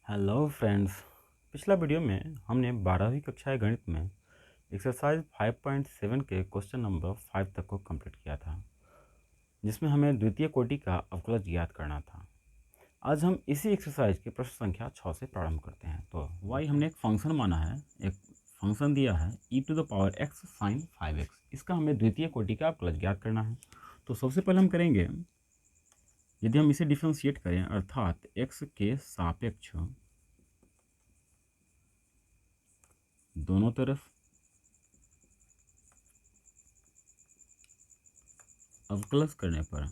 Hello friends. पिछला video में हमने 12वीं कक्षा गणित में एक्सरसाइज 5.7 के क्वेश्चन नंबर 5 तक को कंप्लीट किया था, जिसमें हमें द्वितीय कोटि का अवकलज ज्ञात करना था। आज हम इसी एक्सरसाइज के प्रश्न संख्या 6 से प्रारंभ करते हैं। तो वाई हमने एक फंक्शन माना है, एक फंक्शन दिया है e⁻x sin 5x। इसका हमें द्वितीय कोटि का अवकलज ज्ञात करना है। तो सबसे पहले हम करेंगे, यदि हम इसे डिफ्रेंशिएट करें अर्थात x के सापेक्ष दोनों तरफ अवकलज करने पर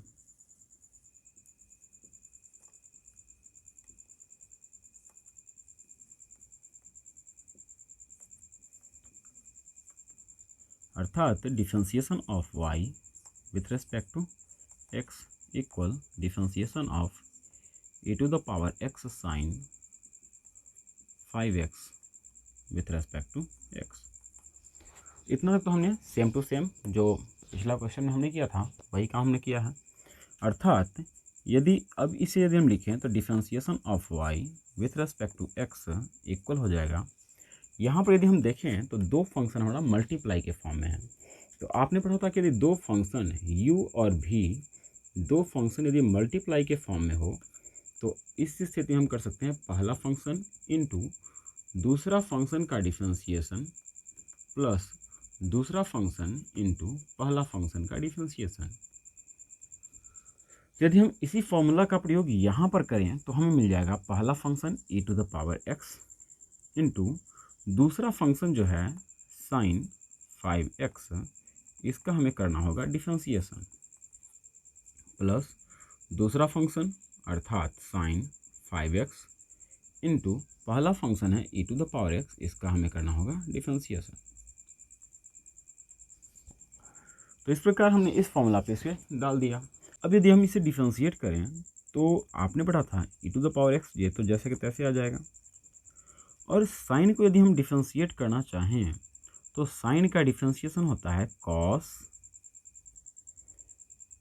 अर्थात differentiation of y with respect to x इक्वल differentiation of e⁻x sin 5x with respect to x। इतना तक तो हमने सेम टू सेम जो पिछला क्वेश्चन में हमने किया था वही काम हमने किया है। अर्थात यदि हम लिखें तो differentiation of y with respect to x equal हो जाएगा। यहाँ पर यदि हम देखें तो दो फंक्शन हमारा मल्टीप्लाई के फॉर्म में है। तो आपने पढ़ा था कि यदि दो फंक्शन u और v, दो फंक्शन यदि मल्टीप्लाई के फॉर्म में हो तो इस स्थिति में हम कर सकते हैं पहला फंक्शन इनटू दूसरा फंक्शन का डिफरेंशिएशन प्लस दूसरा फंक्शन इनटू पहला फंक्शन का डिफरेंशिएशन। यदि हम इसी फॉर्मूला का प्रयोग यहाँ पर करें तो हमें मिल जाएगा पहला फंक्शन e⁻x इनटू दूसरा फंक्शन जो है sin 5x, इसका हमें करना होगा डिफरेंशिएशन प्लस दूसरा फंक्शन अर्थात sin 5x इनटू पहला फंक्शन है e⁻x, इसका हमें करना होगा डिफरेंशिएशन। तो इस प्रकार हमने इस फॉर्मूला पे इसे डाल दिया। अब यदि हम इसे डिफरेंशिएट करें तो आपने पढ़ा था e⁻x, ये तो जैसे कि तैसे आ जाएगा। और साइन को यदि हम डिफरेंशिएट करना चाहें तो साइन का डिफरेंशिएशन होता है कॉस,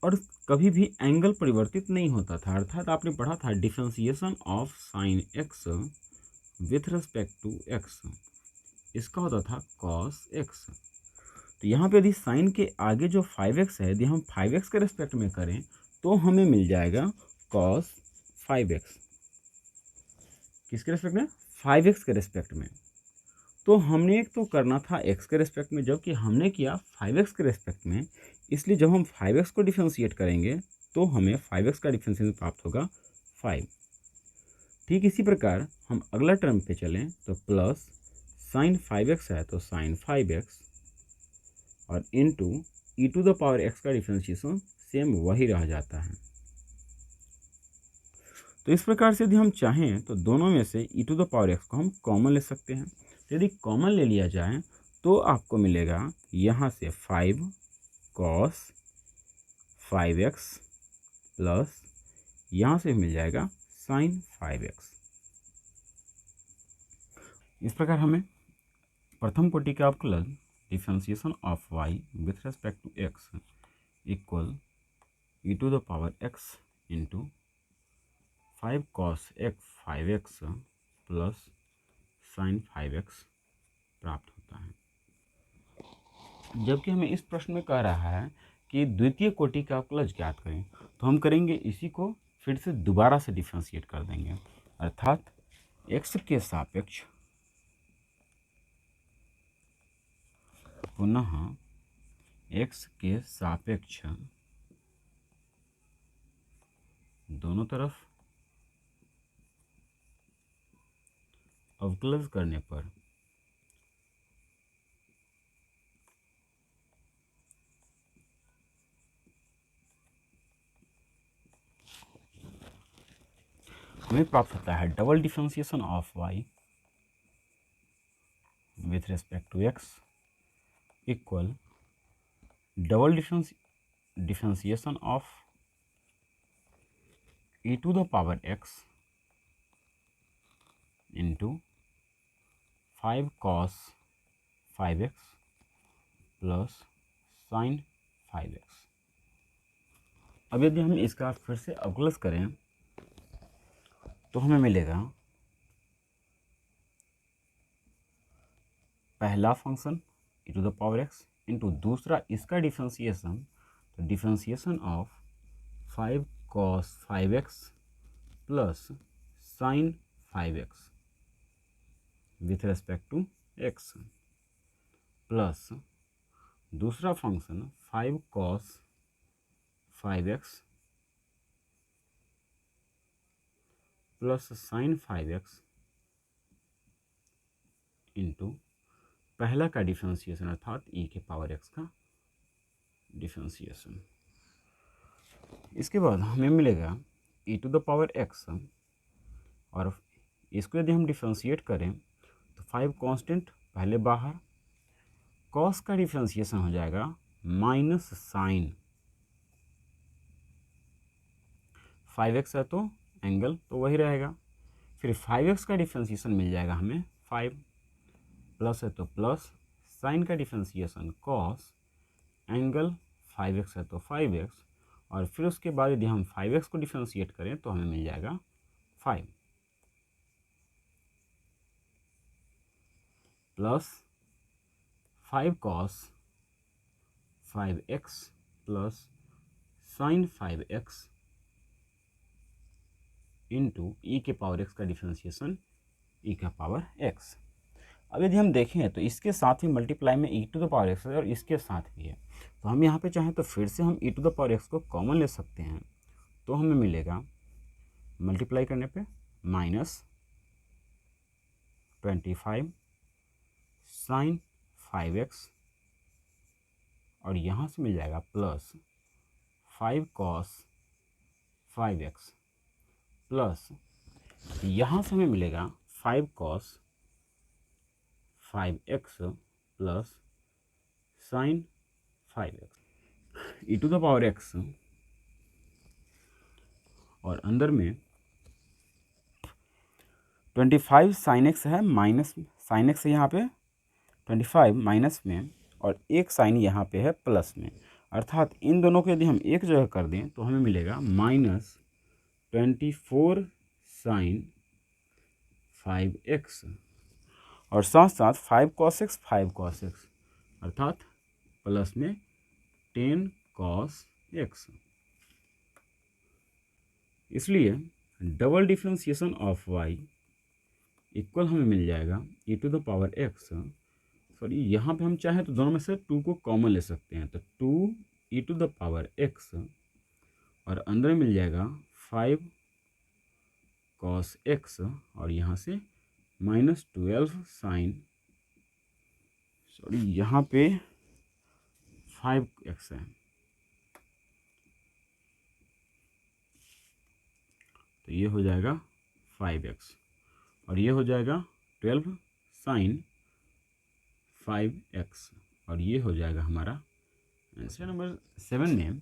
और कभी भी एंगल परिवर्तित नहीं होता था। अर्थात आपने पढ़ा था differentiation of sine x with respect to x, इसका होता था कॉस एक्स। तो यहाँ पे यदि साइन के आगे जो 5x है, यदि हम 5x के रिस्पेक्ट में करें तो हमें मिल जाएगा कॉस 5x। किसके रिस्पेक्ट में? 5x के रिस्पेक्ट में। तो हमने एक तो करना था x के रिस्पेक्ट में, जबकि हमने किया 5x के रिस्पेक्ट में। इसलिए जब हम 5x को डिफरेंशिएट करेंगे तो हमें 5x का डिफरेंशिएशन प्राप्त होगा 5। ठीक इसी प्रकार हम अगला टर्म पे चलें तो प्लस साइन 5x है तो साइन 5x और इनटू e⁻x का डिफरेंशिएशन सेम वही रह जाता है। तो इस प्रकार से यदि हम चाहें तो दोनों में से e⁻x को हम कॉमन ले सकते हैं। तो यदि कॉमन ले लिया जाए तो आपको मिलेगा यहाँ से 5 cos 5x प्लस यहाँ से मिल जाएगा sin 5x। इस प्रकार हमें प्रथम कोटि का अवकलज differentiation of y with respect to x equal e⁻x into 5 cos x 5x plus sin 5x प्राप्त होता है। जबकि हमें इस प्रश्न में कह रहा है कि द्वितीय कोटि का अवकलज ज्ञात करें, तो हम करेंगे इसी को फिर से दोबारा से डिफरेंशिएट कर देंगे। अर्थात x के सापेक्ष पुनः x के सापेक्ष दोनों तरफ अवकलज करने पर हमें प्राप्त होता है double differentiation of y with respect to x equal double differentiation of e⁻x into 5 cos 5x plus sin 5x। अब यदि हम इसका फिर से अवकलज करें तो हमें मिलेगा पहला function e to the power x into दूसरा इसका डिफ्रेंसिएशन, तो differentiation of 5 cos 5x plus sine 5x with respect to x plus दूसरा function 5 cos 5x plus sine 5x into पहला का डिफ्रेंसिएशन अर्थात e के पावर x का differentiation. इसके बाद हमें मिलेगा e to the power x, और इसको यदि हम डिफ्रेंशिएट करें तो 5 कांस्टेंट पहले बाहर, cos का डिफ्रेंशिएशन हो जाएगा माइनस साइन 5x है तो एंगल तो वही रहेगा, फिर 5x का डिफ्रेंशिएशन मिल जाएगा हमें 5, प्लस है तो प्लस, साइन का डिफ्रेंशिएशन cos, एंगल 5x है तो 5x, और फिर उसके बाद यदि हम 5x को डिफ्रेंशिएट करें तो हमें मिल जाएगा 5 plus 5 cos 5x plus sine 5x into e के पावर x का डिफ्रेंशिएशन e का पावर x। अब यदि हम देखें तो इसके साथ ही मल्टीप्लाई में e to the power x है और इसके साथ भी है, तो हम यहाँ पे चाहें तो फिर से हम e to the power x को कॉमन ले सकते हैं, तो हमें मिलेगा मल्टीप्लाई करने पे माइनस 25 साइन 5x, और यहाँ से मिल जाएगा प्लस 5 cos 5x प्लस यहाँ से हमें मिलेगा 5 cos 5x plus sine 5x e to the power x, और अंदर में 25 साइन x है माइनस साइन x है यहाँ पे 25 माइनस में, और एक साइन यहाँ पे है प्लस में, अर्थात इन दोनों को यदि हम एक जगह कर दें तो हमें मिलेगा माइनस 24 साइन 5x, और साथ साथ 5 cos x 5 cos x अर्थात प्लस में 10 cos x। इसलिए double differentiation of y equal हमें मिल जाएगा e to the power x, sorry यहाँ पे हम चाहें तो दोनों में से 2 को कॉमन ले सकते हैं, तो 2 e to the power x, और अंदर मिल जाएगा 5 cos x, और यहाँ से माइनस 12 साइन, सॉरी यहाँ पे 5x है, तो ये हो जाएगा 5x, और ये हो जाएगा 12 साइन 5x, और ये हो जाएगा हमारा आंसर। नंबर 7 में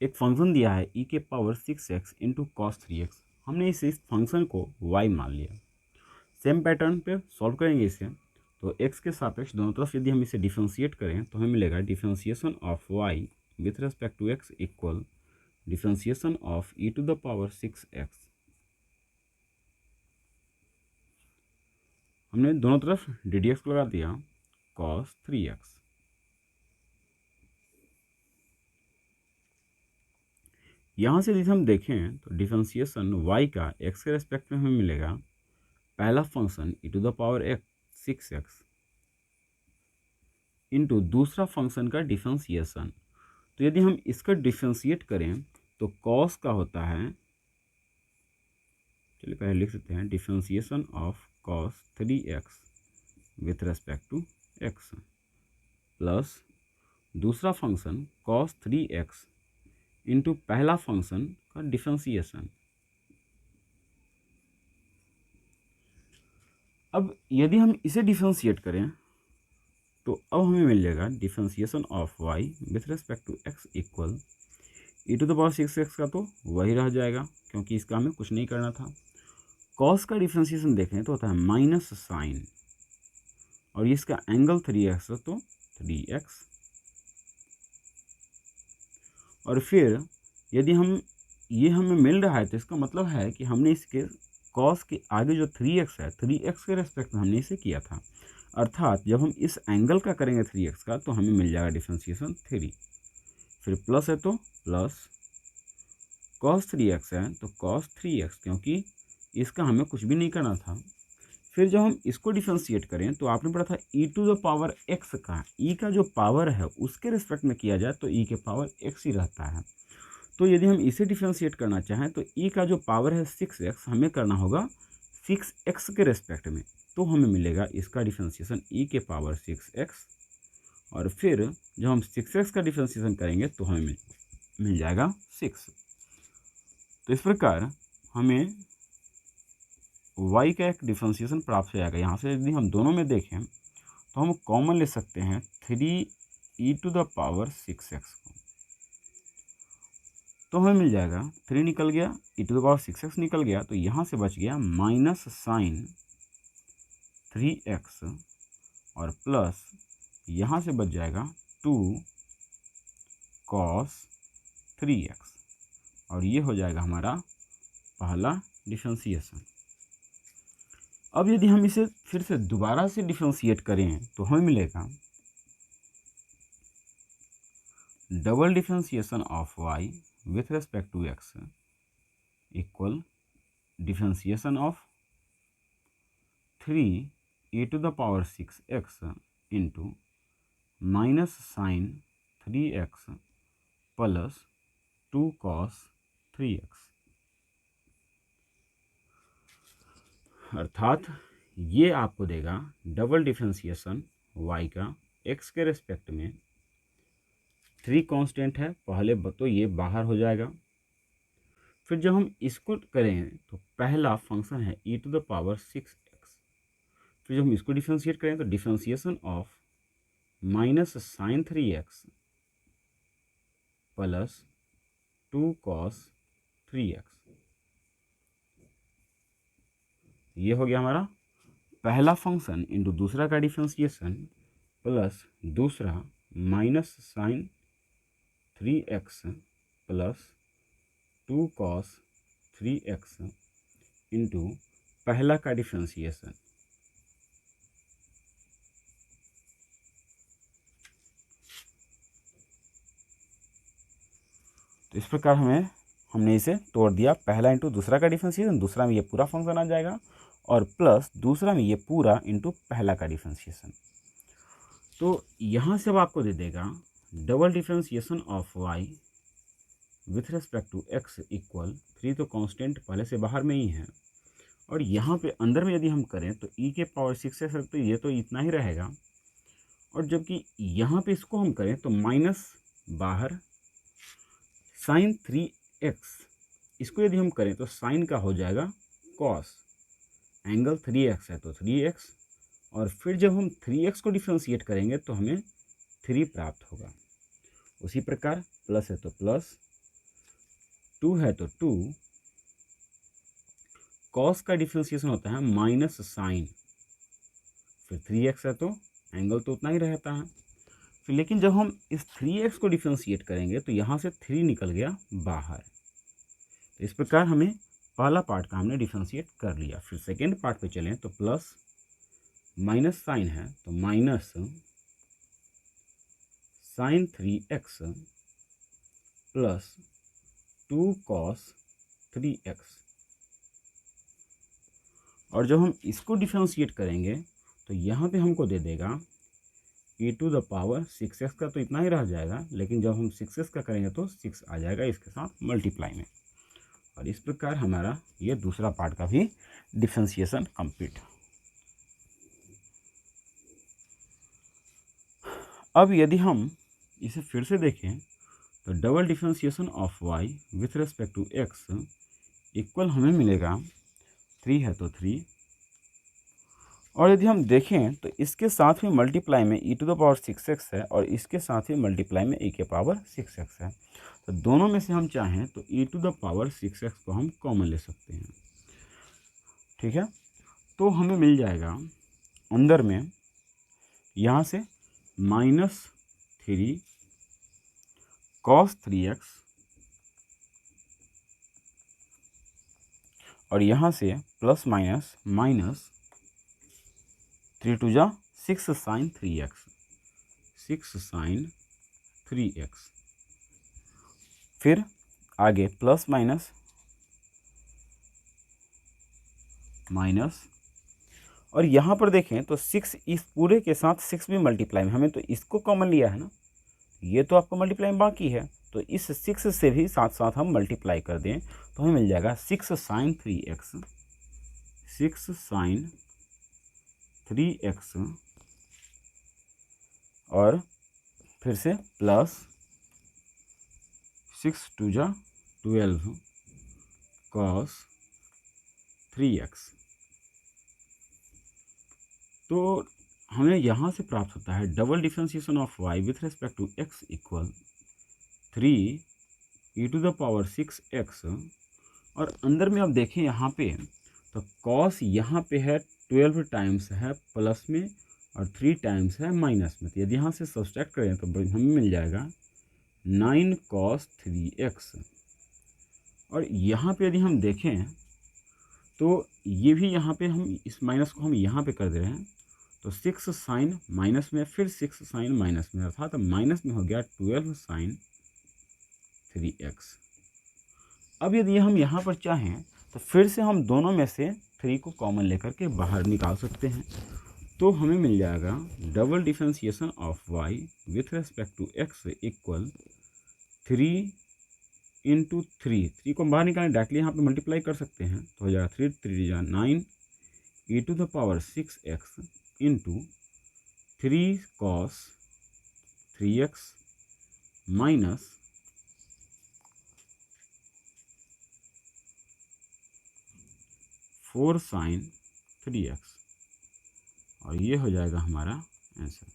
एक फंक्शन दिया है e के power 6x into cos 3x, हमने इस फंक्शन को y मान लिया। सेम पैटर्न पे सॉल्व करेंगे इसे, तो x के सापेक्ष दोनों तरफ यदि हम इसे डिफ्रेंशिएट करें तो हमें मिलेगा differentiation of y with respect to x equal differentiation of e to the power 6x। हमने दोनों तरफ ddx को लगा दिया cos 3x, यहाँ से यदि हम देखें तो डिफ्रेंशिएशन y का x के रेस्पेक्ट में हमें मिलेगा पहला function e to the power 6x into दूसरा फंक्शन का डिफ्रेंशिएशन, तो यदि हम इसका डिफ्रेंशिएट करें तो cos का होता है, चलिए पहले लिख सकते हैं differentiation of cos 3x with respect to x plus दूसरा फंक्शन cos 3x इंटू पहला फंक्शन का डिफ्रेंशिएशन। अब यदि हम इसे डिफ्रेंशिएट करें तो अब हमें मिल जाएगा differentiation of y with respect to x equal e to the power 6x का तो वही रह जाएगा क्योंकि इसका हमें कुछ नहीं करना था। cos का डिफ्रेंशिएशन देखें तो होता है माइनस साइन, और इसका एंगल 3x तो 3x, और फिर यदि हम ये हमें मिल रहा है तो इसका मतलब है कि हमने इसके कॉस के आगे जो 3x है, 3x के रेस्पेक्ट में हमने इसे किया था, अर्थात जब हम इस एंगल का करेंगे 3x का तो हमें मिल जाएगा डिफ्रेंशिएशन 3। फिर प्लस है तो प्लस, कॉस 3x है तो कॉस 3x, क्योंकि इसका हमें कुछ भी नहीं करना था। फिर जब हम इसको डिफ्रेंशिएट करें तो आपने पढ़ा था e to the power x का, e का जो पावर है उसके रिस्पेक्ट में किया जाए तो e के पावर x ही रहता है। तो यदि हम इसे डिफ्रेंशिएट करना चाहें तो e का जो पावर है 6x हमें करना होगा 6x के रेस्पेक्ट में, तो हमें मिलेगा इसका डिफ्रेंशिएशन e के पावर 6x। और फिर जब हम 6x का डिफ्रेंशिएशन करेंगे तो हमें मिल जाएगा 6। तो इस प्रकार हमें y का एक डिफ्रेंशिएशन प्राप्त हो जाएगा। यहाँ से यदि हम दोनों में देखें तो हम कॉमन ले सकते हैं 3e to the power 6x को, तो हमें मिल जाएगा 3 निकल गया, e to the power 6x निकल गया, तो यहाँ से बच गया माइनस साइन 3x और प्लस यहाँ से बच जाएगा 2 cos 3x, और ये हो जाएगा हमारा पहला डिफ्रेंशिएशन। अब यदि हम इसे फिर से दोबारा से डिफ्रेंशिएट करें तो हमें मिलेगा double differentiation of y with respect to x equal differentiation of 3e to the power 6x into minus sine 3x plus 2 cos 3x, अर्थात ये आपको देगा डबल डिफ्रेंशिएशन y का x के रेस्पेक्ट में। 3 कांस्टेंट है पहले, तो ये बाहर हो जाएगा। फिर जब हम इसको करें तो पहला फंक्शन है e to the power 6x, फिर जब हम इसको डिफ्रेंशिएट करें तो differentiation of minus sine 3x plus 2 cos 3x, ये हो गया हमारा पहला फंक्शन इंटू दूसरा का डिफ्रेंशिएशन प्लस दूसरा minus sine 3x plus 2 cos 3x into पहला का डिफ्रेंशिएशन। तो इस प्रकार हमने इसे तोड़ दिया, पहला इंटू दूसरा का डिफ्रेंशिएशन, दूसरा में ये पूरा फंक्शन आ जाएगा, और प्लस दूसरा में ये पूरा इंटू पहला का डिफ्रेंशिएशन। तो यहाँ से अब आपको दे देगा double differentiation of y with respect to x equal 3, तो कांस्टेंट पहले से बाहर में ही है, और यहाँ पे अंदर में यदि हम करें तो e के पावर 6x है, तो ये तो इतना ही रहेगा, और जबकि यहाँ पे इसको हम करें तो माइनस बाहर साइन 3x, इसको यदि हम करें तो साइन का हो जाएगा कॉस, एंगल 3x है तो 3x, और फिर जब हम 3x को डिफ्रेंशिएट करेंगे तो हमें 3 प्राप्त होगा। उसी प्रकार प्लस है तो प्लस, 2 है तो 2, कॉस का डिफ्रेंशिएशन होता है माइनस साइन, फिर 3x है तो एंगल तो उतना ही रहता है। फिर लेकिन जब हम इस 3x को डिफ्रेंशिएट करेंगे तो यहाँ से 3 निकल गया बाहर। तो इस प्रकार हमें पहला पार्ट का हमने डिफ्रेंशिएट कर लिया। फिर सेकेंड पार्ट पे चलें तो प्लस माइनस साइन है तो minus sine 3x plus 2 cos 3x, और जब हम इसको डिफ्रेंशिएट करेंगे तो यहाँ पे हमको दे देगा e to the power 6x का, तो इतना ही रह जाएगा, लेकिन जब हम 6x का करेंगे तो 6 आ जाएगा इसके साथ मल्टीप्लाई में। और इस प्रकार हमारा ये दूसरा पार्ट का भी डिफ्रेंशिएशन कंप्लीट। अब यदि हम इसे फिर से देखें तो double differentiation of y with respect to x equal हमें मिलेगा 3 है तो 3, और यदि हम देखें तो इसके साथ में मल्टीप्लाई में e to the power 6x है, और इसके साथ ही मल्टीप्लाई में e के पावर 6x है, तो दोनों में से हम चाहें तो e to the power 6x को हम कॉमन ले सकते हैं। ठीक है, तो हमें मिल जाएगा अंदर में यहाँ से माइनस 3 cos 3x और यहाँ से प्लस माइनस माइनस 3 टू जा 6 साइन 3x, 6 साइन 3x। फिर आगे प्लस माइनस माइनस, और यहाँ पर देखें तो 6 इस पूरे के साथ 6 भी मल्टीप्लाई में, हमें तो इसको कॉमन लिया है ना, ये तो आपको मल्टीप्लाई में बाकी है, तो इस 6 से भी साथ साथ हम मल्टीप्लाई कर दें तो हमें मिल जाएगा 6 साइन 3x, 6 साइन 3x, और फिर से प्लस 6 टू जा 12 cos 3x। तो हमें यहाँ से प्राप्त होता है double differentiation of y with respect to x equal 3 e to the power 6x, और अंदर में आप देखें यहाँ पे तो cos यहाँ पे है 12 टाइम्स है प्लस में और 3 टाइम्स है माइनस में, तो यदि यहाँ से सब्सट्रैक्ट करें तो हमें मिल जाएगा 9 cos 3x। और यहाँ पे यदि हम देखें तो ये भी यहाँ पे हम इस माइनस को हम यहाँ पे कर दे रहे हैं, तो 6 साइन माइनस में फिर 6 साइन माइनस में, अर्थात माइनस में हो गया 12 साइन 3x। अब यदि हम यहाँ पर चाहें तो फिर से हम दोनों में से 3 को कॉमन लेकर के बाहर निकाल सकते हैं, तो हमें मिल जाएगा double differentiation of y with respect to x equal 3 into 3 को बाहर निकालें डायरेक्टली यहाँ पे मल्टीप्लाई कर सकते हैं, तो हो जाएगा 3 3 जा 9 e to the power 6x into 3 cos 3x minus 4 sine 3x, और ये हो जाएगा हमारा आंसर।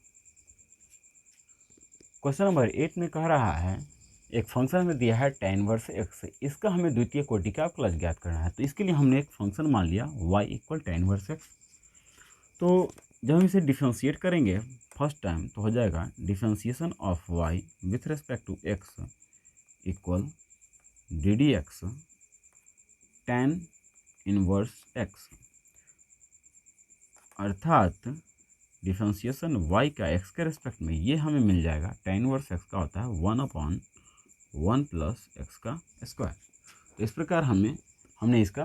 क्वेश्चन नंबर 8 में कह रहा है एक फंक्शन हमें दिया है tan इनवर्स x, इसका हमें द्वितीय कोटि का अवकलज ज्ञात करना है। तो इसके लिए हमने एक फंक्शन मान लिया y equal tan inverse x। तो जब हम इसे डिफ्रेंशिएट करेंगे फर्स्ट टाइम तो हो जाएगा differentiation of y with respect to x equal D D X tan inverse x, अर्थात डिफ्रेंशिएशन y का x के रेस्पेक्ट में ये हमें मिल जाएगा tan इनवर्स x का होता है 1/1 प्लस x का स्क्वायर। तो इस प्रकार हमने इसका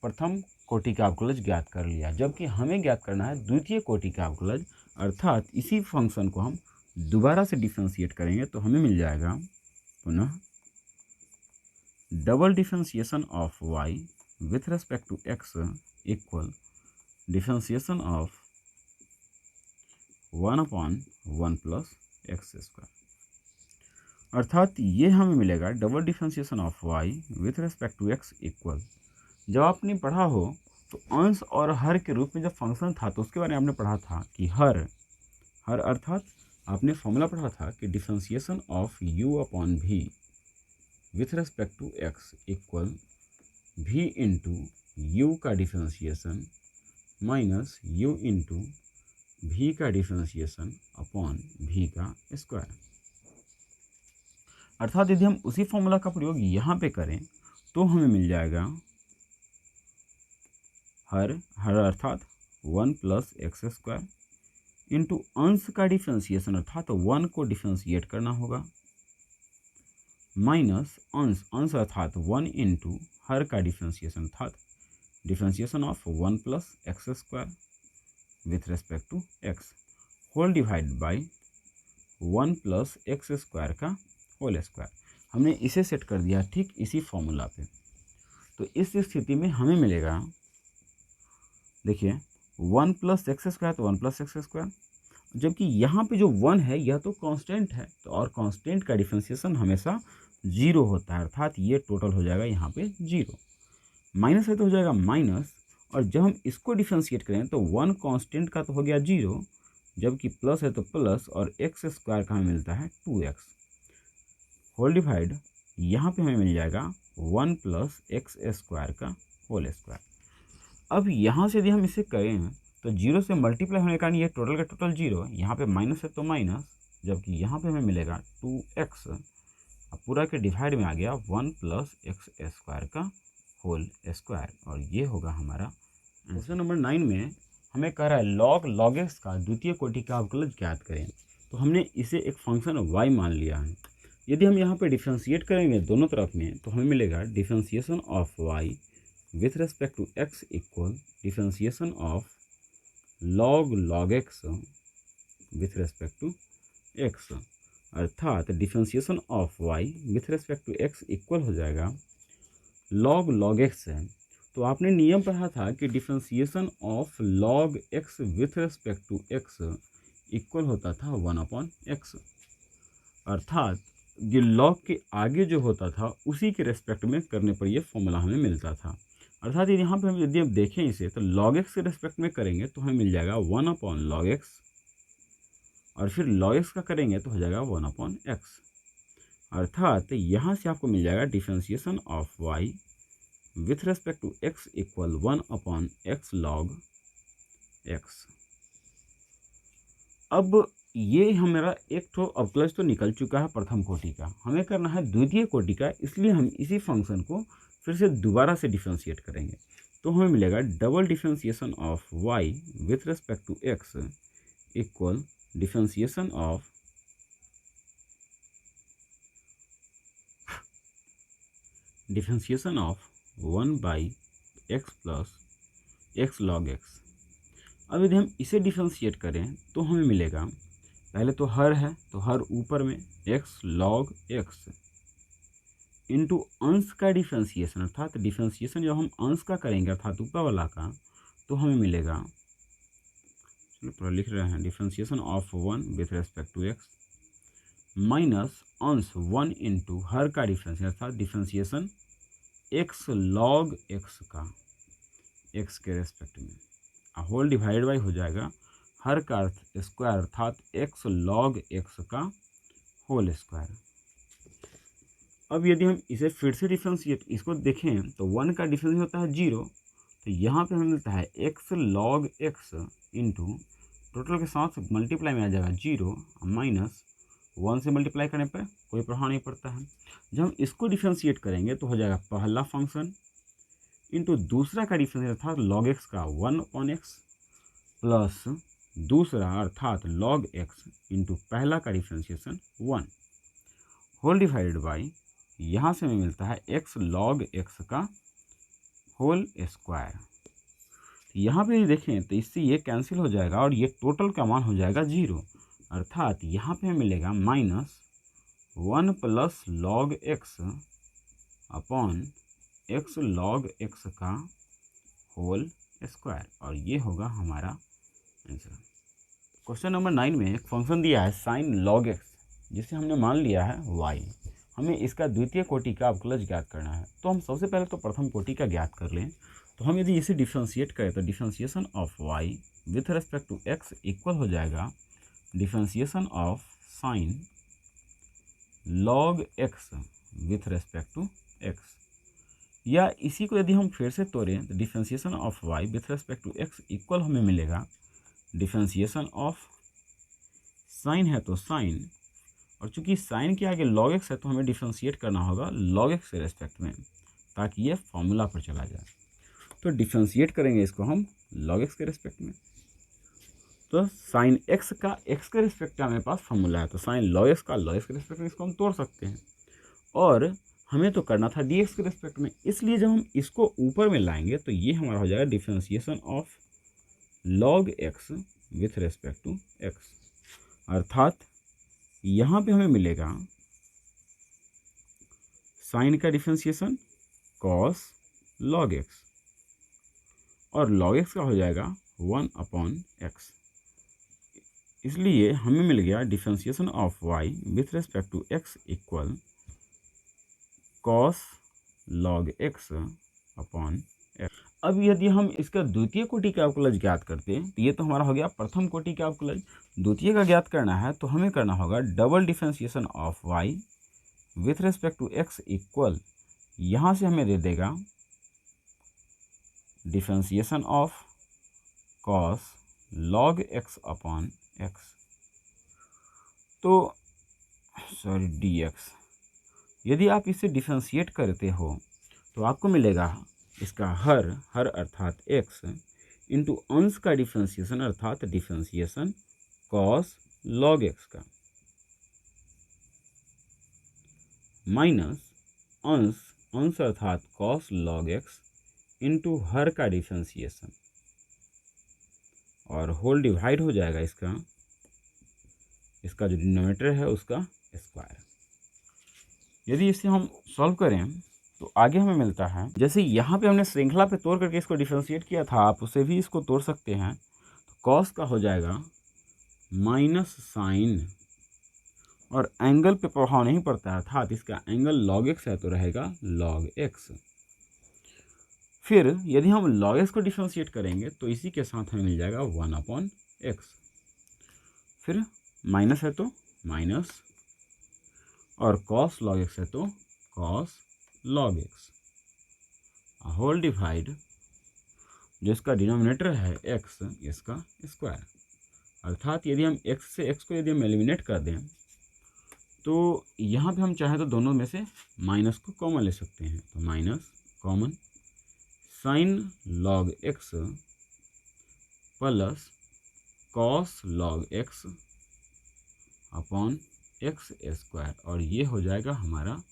प्रथम कोटि का अवकलज ज्ञात कर लिया, जबकि हमें ज्ञात करना है द्वितीय कोटि का अवकलज, अर्थात इसी फंक्शन को हम दोबारा से डिफ्रेंशिएट करेंगे तो हमें मिल जाएगा पुनः double differentiation of y with respect to x equal differentiation of 1/1 plus X square, अर्थात ये हमें मिलेगा double differentiation of y with respect to x equal, जब आपने पढ़ा हो तो अंश और हर के रूप में जब फंक्शन था तो उसके बारे में आपने पढ़ा था कि हर अर्थात आपने फॉर्मूला पढ़ा था कि differentiation of u upon v with respect to x equal v into u का differentiation minus u into v का डिफ्रेंशिएशन अपॉन v का स्क्वायर। अर्थात यदि हम उसी फॉर्मूला का प्रयोग यहाँ पे करें तो हमें मिल जाएगा हर अर्थात 1 प्लस एक्स स्क्वायर इंटू अंश का डिफ्रेंशिएशन अर्थात 1 को डिफ्रेंशिएट करना होगा माइनस अंश अर्थात 1 इंटू हर का डिफ्रेंशिएशन अर्थात differentiation of 1 plus X square with respect to x whole divide by 1 plus X square का होल स्क्वायर। हमने इसे सेट कर दिया ठीक इसी फॉर्मूला पे। तो इस स्थिति में हमें मिलेगा, देखिए 1 प्लस एक्स स्क्वायर तो 1 प्लस एक्स स्क्वायर, जबकि यहाँ पे जो 1 है यह तो कांस्टेंट है, तो और कांस्टेंट का डिफ्रेंशिएशन हमेशा 0 होता है, अर्थात ये टोटल हो जाएगा यहाँ पे 0, माइनस है तो हो जाएगा माइनस, और जब हम इसको डिफ्रेंशिएट करें तो 1 कांस्टेंट का तो हो गया 0, जबकि प्लस है तो प्लस और एक्स स्क्वायर का हमें मिलता है 2x होल डिवाइड, यहाँ पे हमें मिल जाएगा 1 प्लस एक्स स्क्वायर का होल स्क्वायर। अब यहाँ से यदि हम इसे करें तो 0 से मल्टीप्लाई होने के कारण ये टोटल का टोटल 0, यहाँ पे माइनस है तो माइनस, जबकि यहाँ पे हमें मिलेगा 2x, अब पूरा के डिवाइड में आ गया 1 प्लस एक्स स्क्वायर का होल स्क्वायर, और ये होगा हमारा क्वेश्चन नंबर 9 में हमें कह रहा है log x का द्वितीय कोटि का अवकलज ज्ञात करें। तो हमने इसे एक फंक्शन y मान लिया है। यदि हम यहाँ पे डिफ्रेंशिएट करेंगे दोनों तरफ में तो हमें मिलेगा differentiation of y with respect to x equal differentiation of log x with respect to x, अर्थात differentiation of y with respect to x equal हो जाएगा log x है। तो आपने नियम पढ़ा था कि differentiation of log x with respect to x equal होता था 1/x, अर्थात ये log के आगे जो होता था उसी के रेस्पेक्ट में करने पर ये फॉर्मूला हमें मिलता था। अर्थात यहाँ पे हम यदि हम देखें इसे तो log x के रेस्पेक्ट में करेंगे तो हमें मिल जाएगा 1/log x, और फिर log x का करेंगे तो हो जाएगा 1/x, अर्थात यहाँ से आपको मिल जाएगा differentiation of y with respect to x equal 1/x log x। अब ये हमारा एक तो अवकलज तो निकल चुका है प्रथम कोटि का, हमें करना है द्वितीय कोटि का, इसलिए हम इसी फंक्शन को फिर से दोबारा से डिफ्रेंशिएट करेंगे। तो हमें मिलेगा double differentiation of y with respect to x equal differentiation of differentiation of 1/x plus x log x। अब यदि हम इसे डिफ्रेंशिएट करें तो हमें मिलेगा, पहले तो हर है तो हर ऊपर में x log x इंटू अंश का डिफ्रेंशिएशन, अर्थात डिफ्रेंशिएशन जब हम अंश का करेंगे अर्थात ऊपर वाला का, तो हमें मिलेगा, चलो पूरा लिख रहे हैं, differentiation of 1 with respect to x minus अंश 1 इंटू हर का डिफ्रेंशिएशन अर्थात डिफ्रेंशिएशन x log x का x के रेस्पेक्ट में, होल डिवाइड बाई हो जाएगा हर का अर्थ स्क्वायर अर्थात x log x का होल स्क्वायर। अब यदि हम इसे फिर से डिफ्रेंशिएट इसको देखें तो 1 का डिफ्रेंशिएशन होता है 0, तो यहाँ पे हमें मिलता है x log x into total के साथ मल्टीप्लाई में आ जाएगा 0 माइनस 1 से मल्टीप्लाई करने पर कोई प्रभाव नहीं पड़ता है। जब हम इसको डिफ्रेंशिएट करेंगे तो हो जाएगा पहला फंक्शन इंटू दूसरा का डिफ्रेंशिएशन अर्थात log x का 1/x प्लस दूसरा अर्थात log x इंटू पहला का डिफ्रेंशिएशन 1 होल डिवाइडेड बाई यहाँ से हमें मिलता है x log x का होल स्क्वायर। यहाँ पे देखें तो इससे ये कैंसिल हो जाएगा और ये टोटल का मान हो जाएगा 0, अर्थात यहाँ पे हमें मिलेगा minus 1 plus log x upon x log x का होल स्क्वायर, और ये होगा हमारा आंसर। क्वेश्चन नंबर 9 में एक फंक्शन दिया है साइन log x, जिसे हमने मान लिया है y। हमें इसका द्वितीय कोटि का अवकलज ज्ञात करना है। तो हम सबसे पहले तो प्रथम कोटि का ज्ञात कर लें। तो हम यदि इसे डिफ्रेंशिएट करें तो differentiation of y with respect to x equal हो जाएगा differentiation of sine log x with respect to x, या इसी को यदि हम फिर से तोड़ें तो differentiation of y with respect to x equal हमें मिलेगा डिफ्रेंशिएशन ऑफ साइन है तो साइन, और चूंकि साइन के आगे log x है तो हमें डिफ्रेंशिएट करना होगा log x के रेस्पेक्ट में ताकि ये फॉर्मूला पर चला जाए। तो डिफ्रेंशिएट करेंगे इसको हम log x के रेस्पेक्ट में, तो साइन x का x के रेस्पेक्ट में हमारे पास फॉर्मूला है, तो साइन log x का log x के रेस्पेक्ट में इसको हम तोड़ सकते हैं, और हमें तो करना था dx के रेस्पेक्ट में, इसलिए जब हम इसको ऊपर में लाएंगे तो ये हमारा हो जाएगा differentiation of log x with respect to x, अर्थात यहाँ पे हमें मिलेगा साइन का डिफ्रेंशिएशन cos log x, और log x का हो जाएगा 1/x, इसलिए हमें मिल गया differentiation of y with respect to x equal cos log x upon x। अब यदि हम इसका द्वितीय कोटि का अवकलज ज्ञात करते हैं तो ये तो हमारा हो गया प्रथम कोटि का अवकलज। द्वितीय का ज्ञात करना है तो हमें करना होगा double differentiation of y with respect to x equal, यहाँ से हमें दे देगा differentiation of cos log x upon x, तो सॉरी dx। यदि आप इसे डिफ्रेंशिएट करते हो तो आपको मिलेगा इसका हर हर अर्थात एक्स इंटू अंश का डिफ्रेंसिएशन अर्थात डिफ्रेंसिएशन कॉस लॉग एक्स का माइनस अंश अंश अर्थात कॉस लॉग एक्स इंटू हर का डिफ्रेंसिएशन और होल डिवाइड हो जाएगा इसका जो डिनोमिनेटर है उसका स्क्वायर। यदि इसे हम सॉल्व करें तो आगे हमें मिलता है, जैसे यहाँ पे हमने श्रृंखला पे तोड़ करके इसको डिफ्रेंशिएट किया था, आप उसे भी इसको तोड़ सकते हैं। तो कॉस का हो जाएगा माइनस साइन और एंगल पे प्रभाव नहीं पड़ता है, अर्थात इसका एंगल लॉग एक्स है तो रहेगा लॉग एक्स। फिर यदि हम लॉग एक्स को डिफ्रेंशिएट करेंगे तो इसी के साथ हमें मिल जाएगा 1/x। फिर माइनस है तो माइनस और कॉस लॉग एक्स है तो cos log X whole divide जो इसका डिनोमिनेटर है एक्स इसका स्क्वायर। अर्थात यदि हम एक्स से एक्स को यदि हम एलिमिनेट कर दें तो यहाँ पे हम चाहें तो दोनों में से माइनस को कॉमन ले सकते हैं। तो minus common sign log x plus cos log x upon x square और ये हो जाएगा हमारा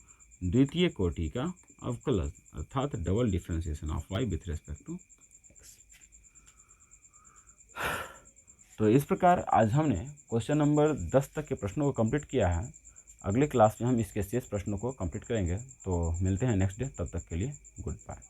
द्वितीय कोटि का अवकलन अर्थात double differentiation of Y with respect to X. तो इस प्रकार आज हमने क्वेश्चन नंबर 10 तक के प्रश्नों को कंप्लीट किया है। अगले क्लास में हम इसके शेष प्रश्नों को कंप्लीट करेंगे। तो मिलते हैं नेक्स्ट डे, तब तक के लिए गुड बाय।